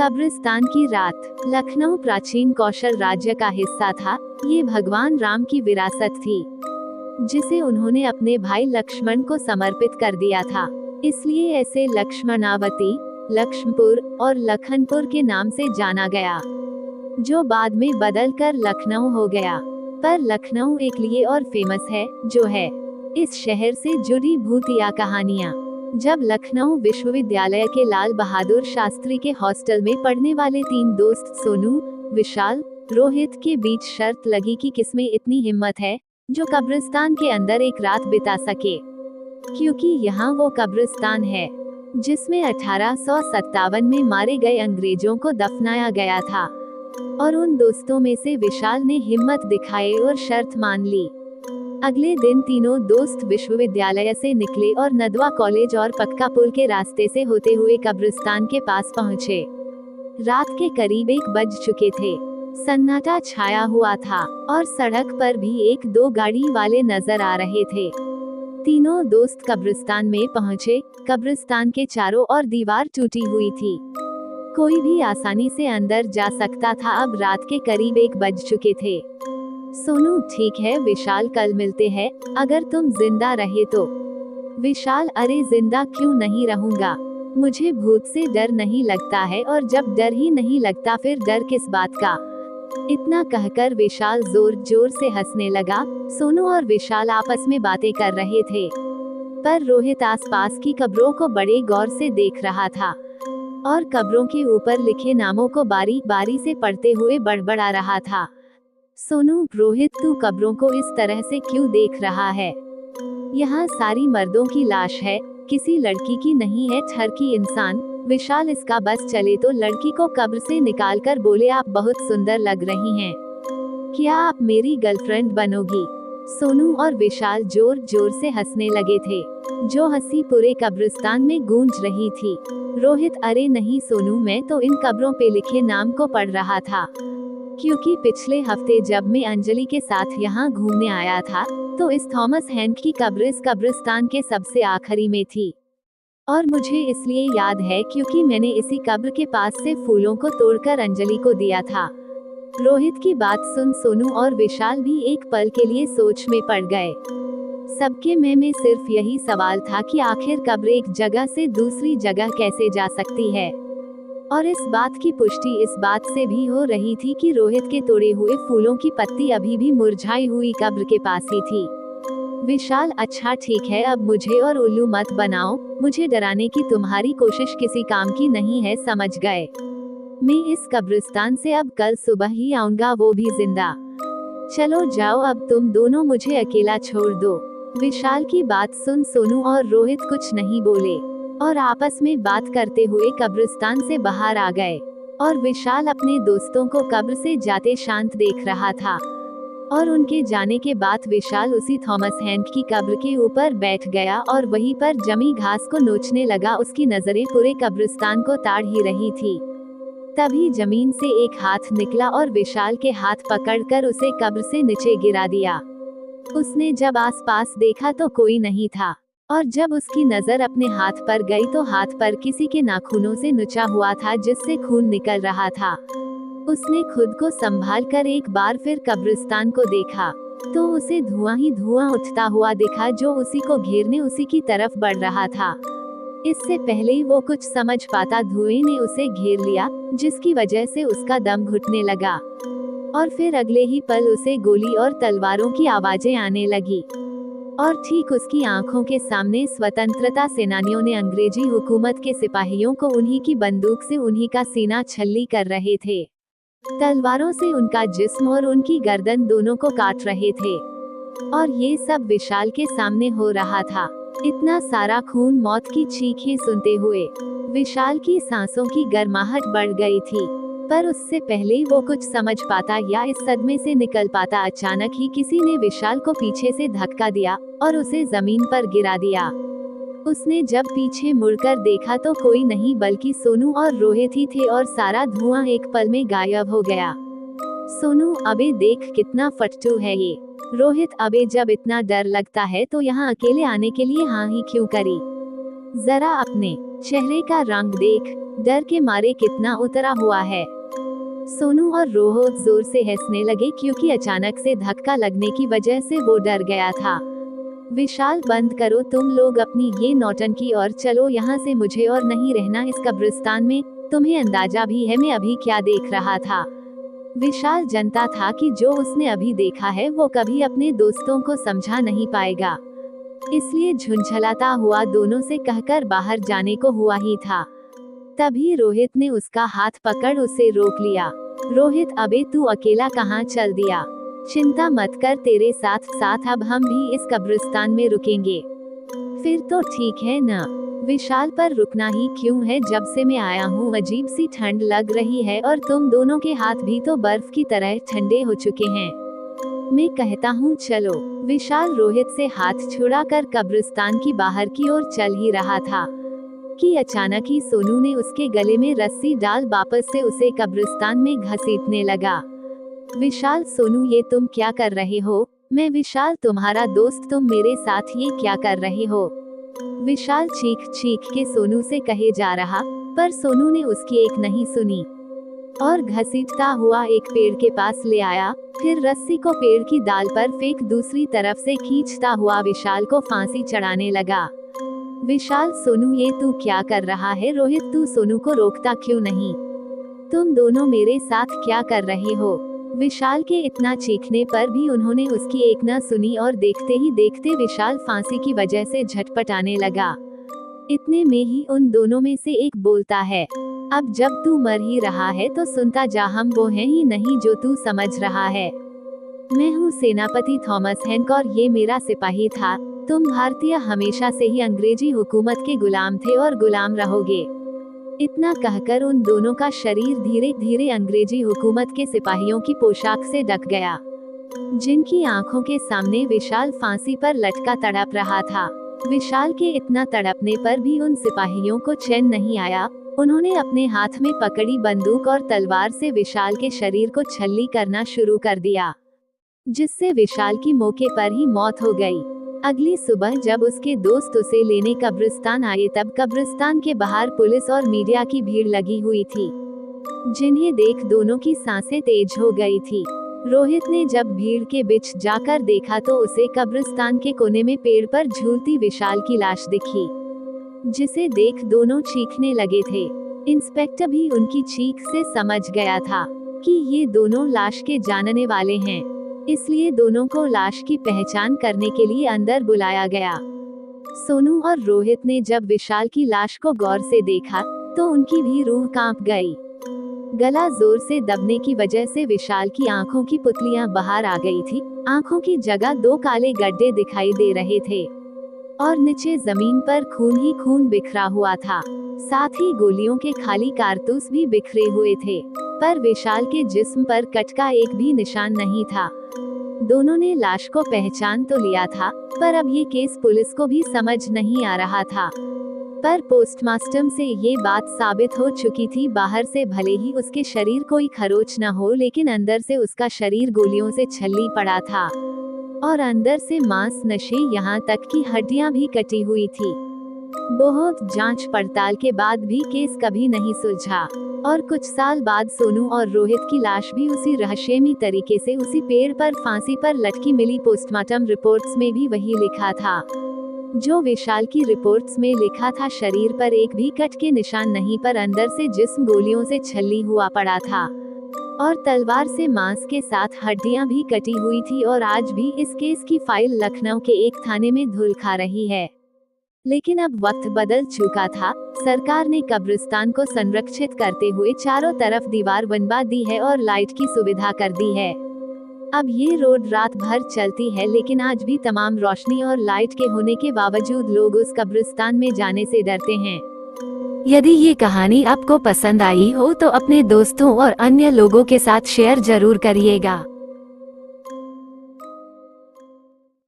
कब्रिस्तान की रात। लखनऊ प्राचीन कौशल राज्य का हिस्सा था। ये भगवान राम की विरासत थी, जिसे उन्होंने अपने भाई लक्ष्मण को समर्पित कर दिया था। इसलिए ऐसे लक्ष्मणावती, लक्ष्मपुर और लखनपुर के नाम से जाना गया, जो बाद में बदलकर लखनऊ हो गया। पर लखनऊ एक लिए और फेमस है, जो है इस शहर से जुड़ी भूतिया कहानियाँ। जब लखनऊ विश्वविद्यालय के लाल बहादुर शास्त्री के हॉस्टल में पढ़ने वाले 3 दोस्त सोनू, विशाल, रोहित के बीच शर्त लगी कि किसमें इतनी हिम्मत है जो कब्रिस्तान के अंदर एक रात बिता सके, क्योंकि यहाँ वो कब्रिस्तान है जिसमें 1857 में मारे गए अंग्रेजों को दफनाया गया था। और उन दोस्तों में से विशाल ने हिम्मत दिखाई और शर्त मान ली। अगले दिन तीनों दोस्त विश्वविद्यालय से निकले और नदवा कॉलेज और पक्का पुल के रास्ते से होते हुए कब्रिस्तान के पास पहुँचे। रात के करीब 1 बज चुके थे। सन्नाटा छाया हुआ था और सड़क पर भी 1-2 गाड़ी वाले नजर आ रहे थे। तीनों दोस्त कब्रिस्तान में पहुँचे। कब्रिस्तान के चारों ओर दीवार टूटी हुई थी, कोई भी आसानी से अंदर जा सकता था। अब रात के करीब 1 बज चुके थे। सोनू, ठीक है विशाल, कल मिलते हैं, अगर तुम जिंदा रहे तो। विशाल, अरे जिंदा क्यों नहीं रहूंगा, मुझे भूत से डर नहीं लगता है, और जब डर ही नहीं लगता फिर डर किस बात का। इतना कहकर विशाल जोर जोर से हंसने लगा। सोनू और विशाल आपस में बातें कर रहे थे, पर रोहित आसपास की कब्रों को बड़े गौर से देख रहा था और कब्रों के ऊपर लिखे नामों को बारी बारी से पढ़ते हुए बड़बड़ा रहा था। सोनू, रोहित, तू कब्रों को इस तरह से क्यों देख रहा है? यहाँ सारी मर्दों की लाश है, किसी लड़की की नहीं है। ठरकी इंसान। विशाल, इसका बस चले तो लड़की को कब्र से निकालकर बोले, आप बहुत सुंदर लग रही हैं, क्या आप मेरी गर्लफ्रेंड बनोगी? सोनू और विशाल जोर जोर से हंसने लगे थे, जो हंसी पूरे कब्रिस्तान में गूंज रही थी। रोहित, अरे नहीं सोनू, मैं तो इन कब्रों पे लिखे नाम को पढ़ रहा था, क्योंकि पिछले हफ्ते जब मैं अंजलि के साथ यहाँ घूमने आया था तो इस थॉमस हैंड की कब्र इस कब्रिस्तान के सबसे आखिरी में थी, और मुझे इसलिए याद है क्योंकि मैंने इसी कब्र के पास से फूलों को तोड़कर अंजलि को दिया था। रोहित की बात सुन सोनू और विशाल भी एक पल के लिए सोच में पड़ गए। सबके में सिर्फ यही सवाल था कि आखिर कब्र एक जगह से दूसरी जगह कैसे जा सकती है, और इस बात की पुष्टि इस बात से भी हो रही थी कि रोहित के तोड़े हुए फूलों की पत्ती अभी भी मुरझाई हुई कब्र के पास ही थी। विशाल, अच्छा ठीक है, अब मुझे और उल्लू मत बनाओ, मुझे डराने की तुम्हारी कोशिश किसी काम की नहीं है, समझ गए? मैं इस कब्रिस्तान से अब कल सुबह ही आऊंगा, वो भी जिंदा। चलो जाओ, अब तुम दोनों मुझे अकेला छोड़ दो। विशाल की बात सुन सोनू और रोहित कुछ नहीं बोले और आपस में बात करते हुए कब्रिस्तान से बाहर आ गए, और विशाल अपने दोस्तों को कब्र से जाते शांत देख रहा था। और उनके जाने के बाद विशाल उसी थॉमस हैंड की कब्र के ऊपर बैठ गया और वहीं पर जमी घास को नोचने लगा। उसकी नजरें पूरे कब्रिस्तान को ताड़ ही रही थी। तभी जमीन से एक हाथ निकला और विशाल के हाथ पकड़कर उसे कब्र से नीचे गिरा दिया। उसने जब आसपास देखा तो कोई नहीं था, और जब उसकी नजर अपने हाथ पर गई तो हाथ पर किसी के नाखूनों से नुचा हुआ था, जिससे खून निकल रहा था। उसने खुद को संभाल कर एक बार फिर कब्रिस्तान को देखा तो उसे धुआं ही धुआं उठता हुआ दिखा, जो उसी को घेरने उसी की तरफ बढ़ रहा था। इससे पहले ही वो कुछ समझ पाता, धुएं ने उसे घेर लिया, जिसकी वजह से उसका दम घुटने लगा, और फिर अगले ही पल उसे गोली और तलवारों की आवाजें आने लगी, और ठीक उसकी आंखों के सामने स्वतंत्रता सेनानियों ने अंग्रेजी हुकूमत के सिपाहियों को उन्हीं की बंदूक से उन्हीं का सीना छल्ली कर रहे थे। तलवारों से उनका जिस्म और उनकी गर्दन दोनों को काट रहे थे, और ये सब विशाल के सामने हो रहा था। इतना सारा खून, मौत की चीखें सुनते हुए विशाल की सांसों की गर्माहट बढ़ गई थी, पर उससे पहले वो कुछ समझ पाता या इस सदमे से निकल पाता, अचानक ही किसी ने विशाल को पीछे से धक्का दिया और उसे जमीन पर गिरा दिया। उसने जब पीछे मुड़कर देखा तो कोई नहीं बल्कि सोनू और रोहित ही थे, और सारा धुआं एक पल में गायब हो गया। सोनू, अबे देख कितना फट्टू है ये। रोहित, अबे जब इतना डर लगता है तो यहाँ अकेले आने के लिए हाँ ही क्यों करी? जरा अपने चेहरे का रंग देख, डर के मारे कितना उतरा हुआ है। सोनू और रोहित जोर से हंसने लगे क्योंकि अचानक से धक्का लगने की वजह से वो डर गया था। विशाल, बंद करो तुम लोग अपनी ये नौटंकी और चलो यहाँ से, मुझे और नहीं रहना इस कब्रिस्तान में। तुम्हें अंदाजा भी है मैं अभी क्या देख रहा था? विशाल जानता था कि जो उसने अभी देखा है वो कभी अपने दोस्तों को समझा नहीं पाएगा, इसलिए झुंझलाता हुआ दोनों से कहकर बाहर जाने को हुआ ही था। तभी रोहित ने उसका हाथ पकड़ उसे रोक लिया। रोहित, अबे तू अकेला कहाँ चल दिया? चिंता मत कर, तेरे साथ साथ अब हम भी इस कब्रिस्तान में रुकेंगे। फिर तो ठीक है ना? विशाल, पर रुकना ही क्यों है? जब से मैं आया हूँ अजीब सी ठंड लग रही है और तुम दोनों के हाथ भी तो बर्फ की तरह ठंडे हो चुके हैं। मैं कहता हूँ चलो। विशाल रोहित से हाथ छुड़ाकर कब्रिस्तान की बाहर की ओर चल ही रहा था कि अचानक ही सोनू ने उसके गले में रस्सी डाल वापस से उसे कब्रिस्तान में घसीटने लगा। विशाल, सोनू ये तुम क्या कर रहे हो? मैं विशाल तुम्हारा दोस्त, तुम मेरे साथ ये क्या कर रहे हो? विशाल चीख चीख के सोनू से कहे जा रहा, पर सोनू ने उसकी एक नहीं सुनी और घसीटता हुआ एक पेड़ के पास ले आया, फिर रस्सी को पेड़ की डाल पर फेंक दूसरी तरफ से खींचता हुआ विशाल को फांसी चढ़ाने लगा। विशाल, सोनू ये तू क्या कर रहा है? रोहित, तू सोनू को रोकता क्यों नहीं? तुम दोनों मेरे साथ क्या कर रहे हो? विशाल के इतना चीखने पर भी उन्होंने उसकी एक न सुनी और देखते ही देखते विशाल फांसी की वजह से झटपटाने लगा। इतने में ही उन दोनों में से एक बोलता है, अब जब तू मर ही रहा है तो सुनता जा, हम वो हैं ही नहीं जो तू समझ रहा है। मैं हूँ सेनापति थॉमस हैंक और ये मेरा सिपाही था। तुम भारतीय हमेशा से ही अंग्रेजी हुकूमत के गुलाम थे और गुलाम रहोगे। इतना कहकर उन दोनों का शरीर धीरे धीरे अंग्रेजी हुकूमत के सिपाहियों की पोशाक से ढक गया, जिनकी आंखों के सामने विशाल फांसी पर लटका तड़प रहा था। विशाल के इतना तड़पने पर भी उन सिपाहियों को चैन नहीं आया। उन्होंने अपने हाथ में पकड़ी बंदूक और तलवार से विशाल के शरीर को छल्ली करना शुरू कर दिया, जिससे विशाल की मौके पर ही मौत हो गई। अगली सुबह जब उसके दोस्त उसे लेने कब्रिस्तान आए तब कब्रिस्तान के बाहर पुलिस और मीडिया की भीड़ लगी हुई थी, जिन्हें देख दोनों की सांसें तेज हो गई थी। रोहित ने जब भीड़ के बीच जाकर देखा तो उसे कब्रिस्तान के कोने में पेड़ पर झूलती विशाल की लाश दिखी, जिसे देख दोनों चीखने लगे थे। इंस्पेक्टर भी उनकी चीख से समझ गया था कि ये दोनों लाश के जानने वाले हैं, इसलिए दोनों को लाश की पहचान करने के लिए अंदर बुलाया गया। सोनू और रोहित ने जब विशाल की लाश को गौर से देखा तो उनकी भी रूह कांप गई। गला जोर से दबने की वजह से विशाल की आंखों की पुतलियां बाहर आ गई थी। आंखों की जगह 2 काले गड्ढे दिखाई दे रहे थे और नीचे जमीन पर खून ही खून बिखरा हुआ था। साथ ही गोलियों के खाली कारतूस भी बिखरे हुए थे, पर विशाल के जिस्म पर कट का एक भी निशान नहीं था। दोनों ने लाश को पहचान तो लिया था, पर अब ये केस पुलिस को भी समझ नहीं आ रहा था। पर पोस्टमास्टम से ये बात साबित हो चुकी थी, बाहर से भले ही उसके शरीर कोई खरोच न हो, लेकिन अंदर से उसका शरीर गोलियों से छल्ली पड़ा था और अंदर से मांस नशे, यहाँ तक कि हड्डियां भी कटी हुई थी। बहुत जांच पड़ताल के बाद भी केस कभी नहीं सुलझा और कुछ साल बाद सोनू और रोहित की लाश भी उसी रहस्यमयी तरीके से उसी पेड़ पर फांसी पर लटकी मिली। पोस्टमार्टम रिपोर्ट्स में भी वही लिखा था जो विशाल की रिपोर्ट्स में लिखा था। शरीर पर एक भी कट के निशान नहीं, पर अंदर से जिस्म गोलियों से छल्ली हुआ पड़ा था और तलवार से मांस के साथ हड्डियां भी कटी हुई थी। और आज भी इस केस की फाइल लखनऊ के एक थाने में धूल खा रही है। लेकिन अब वक्त बदल चुका था। सरकार ने कब्रिस्तान को संरक्षित करते हुए चारों तरफ दीवार बनवा दी है और लाइट की सुविधा कर दी है। अब ये रोड रात भर चलती है, लेकिन आज भी तमाम रोशनी और लाइट के होने के बावजूद लोग उस कब्रिस्तान में जाने से डरते हैं। यदि ये कहानी आपको पसंद आई हो तो अपने दोस्तों और अन्य लोगों के साथ शेयर जरूर करिएगा।